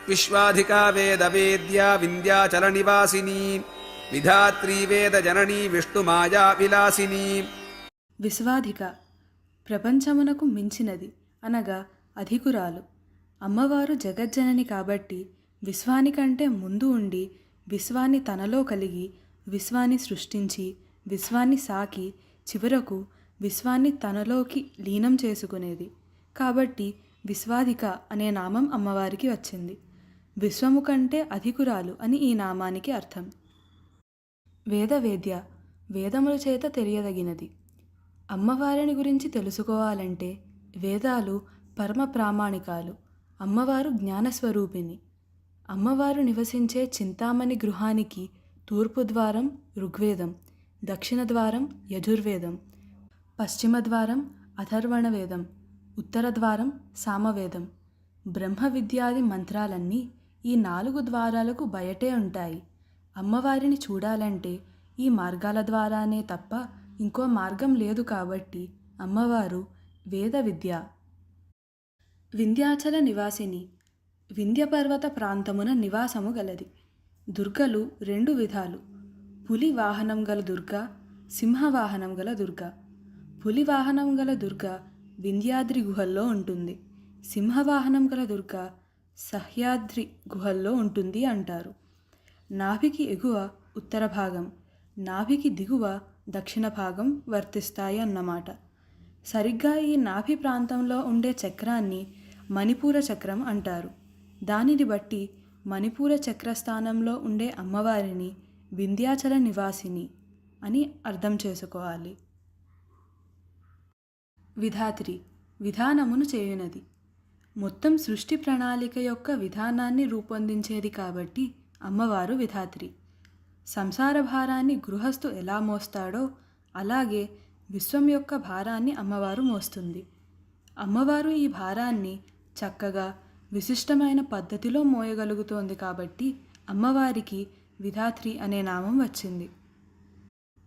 విశ్వాధికా వేదవేద్యా వింధ్యాచల నివాసిని విధాత్రీ వేద జననీ విష్ణుమాయా విలాసిని. విశ్వాధిక ప్రపంచమునకు మించినది అనగా అధికురాలు. అమ్మవారు జగజ్జనని కాబట్టి విశ్వానికంటే ముందు ఉండి విశ్వాన్ని తనలో కలిగి విశ్వాన్ని సృష్టించి విశ్వాన్ని సాకి చివరకు విశ్వాన్ని తనలోకి లీనం చేసుకునేది కాబట్టి విశ్వాధిక అనే నామం అమ్మవారికి వచ్చింది. విశ్వము కంటే అధికురాలు అని ఈ నామానికి అర్థం. వేదవేద్య వేదముల చేత తెలియదగినది. అమ్మవారిని గురించి తెలుసుకోవాలంటే వేదాలు పరమ ప్రామాణికాలు. అమ్మవారు జ్ఞానస్వరూపిణి. అమ్మవారు నివసించే చింతామణి గృహానికి తూర్పు ద్వారం ఋగ్వేదం, దక్షిణ ద్వారం యజుర్వేదం, పశ్చిమ ద్వారం అథర్వణ వేదం, ఉత్తర ద్వారం సామవేదం. బ్రహ్మ విద్యాది మంత్రాలన్నీ ఈ 4 ద్వారాలకు బయటే ఉంటాయి. అమ్మవారిని చూడాలంటే ఈ మార్గాల ద్వారానే తప్ప ఇంకో మార్గం లేదు కాబట్టి అమ్మవారు వేద విద్య. వింధ్యాచల నివాసిని వింధ్యపర్వత ప్రాంతమున నివాసము గలది. దుర్గలు 2 విధాలు. పులి వాహనం గల దుర్గ, సింహవాహనం గల దుర్గ. పులి వాహనం గల దుర్గ వింధ్యాద్రి గుహల్లో ఉంటుంది. సింహవాహనం గల దుర్గ సహ్యాద్రి గుహల్లో ఉంటుంది అంటారు. నాభికి ఎగువ ఉత్తర భాగం, నాభికి దిగువ దక్షిణ భాగం వర్తిస్తాయి అన్నమాట. సరిగ్గా ఈ నాభి ప్రాంతంలో ఉండే చక్రాన్ని మణిపూర చక్రం అంటారు. దానిని బట్టి మణిపూర చక్రస్థానంలో ఉండే అమ్మవారిని వింధ్యాచల నివాసిని అని అర్థం చేసుకోవాలి. విధాత్రి విధానమును చేయునది. మొత్తం సృష్టి ప్రణాళిక యొక్క విధానాన్ని రూపొందించేది కాబట్టి అమ్మవారు విధాత్రి. సంసార భారాన్ని గృహస్థు ఎలా మోస్తాడో అలాగే విశ్వం యొక్క భారాన్ని అమ్మవారు మోస్తుంది. అమ్మవారు ఈ భారాన్ని చక్కగా విశిష్టమైన పద్ధతిలో మోయగలుగుతోంది కాబట్టి అమ్మవారికి విధాత్రి అనే నామం వచ్చింది.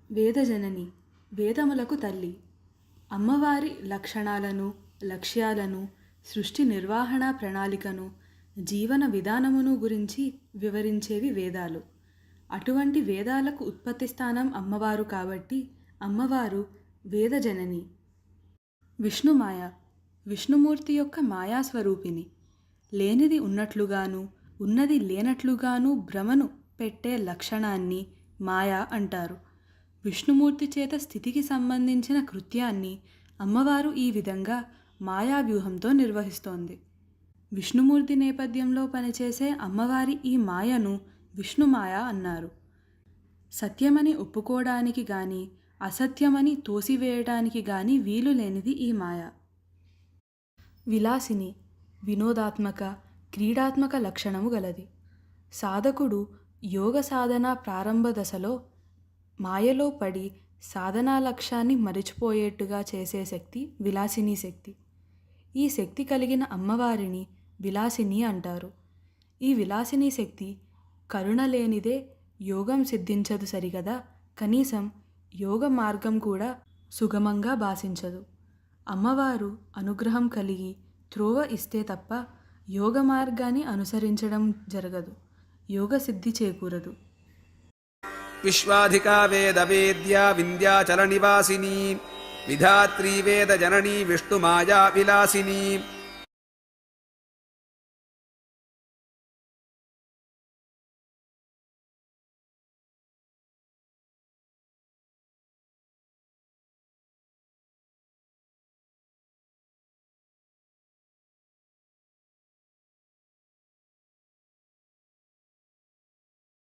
వేదజనని వేదములకు తల్లి. అమ్మవారి లక్షణాలను, లక్ష్యాలను, సృష్టి నిర్వహణ ప్రణాళికను, జీవన విధానమును గురించి వివరించేవి వేదాలు. అటువంటి వేదాలకు ఉత్పత్తి స్థానం అమ్మవారు కాబట్టి అమ్మవారు వేదజనని. విష్ణుమాయ విష్ణుమూర్తి యొక్క మాయాస్వరూపిణి. లేనిది ఉన్నట్లుగాను ఉన్నది లేనట్లుగాను భ్రమను పెట్టే లక్షణాన్ని మాయా అంటారు. విష్ణుమూర్తి చేత స్థితికి సంబంధించిన కృత్యాన్ని అమ్మవారు ఈ విధంగా మాయావ్యూహంతో నిర్వహిస్తోంది. విష్ణుమూర్తి నేపథ్యంలో పనిచేసే అమ్మవారి ఈ మాయను విష్ణుమాయ అన్నారు. సత్యమని ఒప్పుకోవడానికి గాని అసత్యమని తోసివేయడానికి గాని వీలు లేనిది ఈ మాయ. విలాసిని వినోదాత్మక, క్రీడాత్మక లక్షణము గలది. సాధకుడు యోగ సాధన ప్రారంభ దశలో మాయలో పడి సాధనా లక్ష్యాన్ని మరిచిపోయేట్టుగా చేసే శక్తి విలాసిని శక్తి. ఈ శక్తి కలిగిన అమ్మవారిని విలాసిని అంటారు. ఈ విలాసిని శక్తి కరుణ లేనిదే యోగం సిద్ధించదు సరిగదా, కనీసం యోగ మార్గం కూడా సుగమంగా భాషించదు. అమ్మవారు అనుగ్రహం కలిగి త్రోవ ఇస్తే తప్ప యోగ మార్గాన్ని అనుసరించడం జరగదు, యోగ సిద్ధి చేకూరదు. విశ్వాధికా వేదవేద్యా వింధ్యాచల నివాసిని విధాత్రీ వేద జననీ విష్ణుమాయా విలాసిని.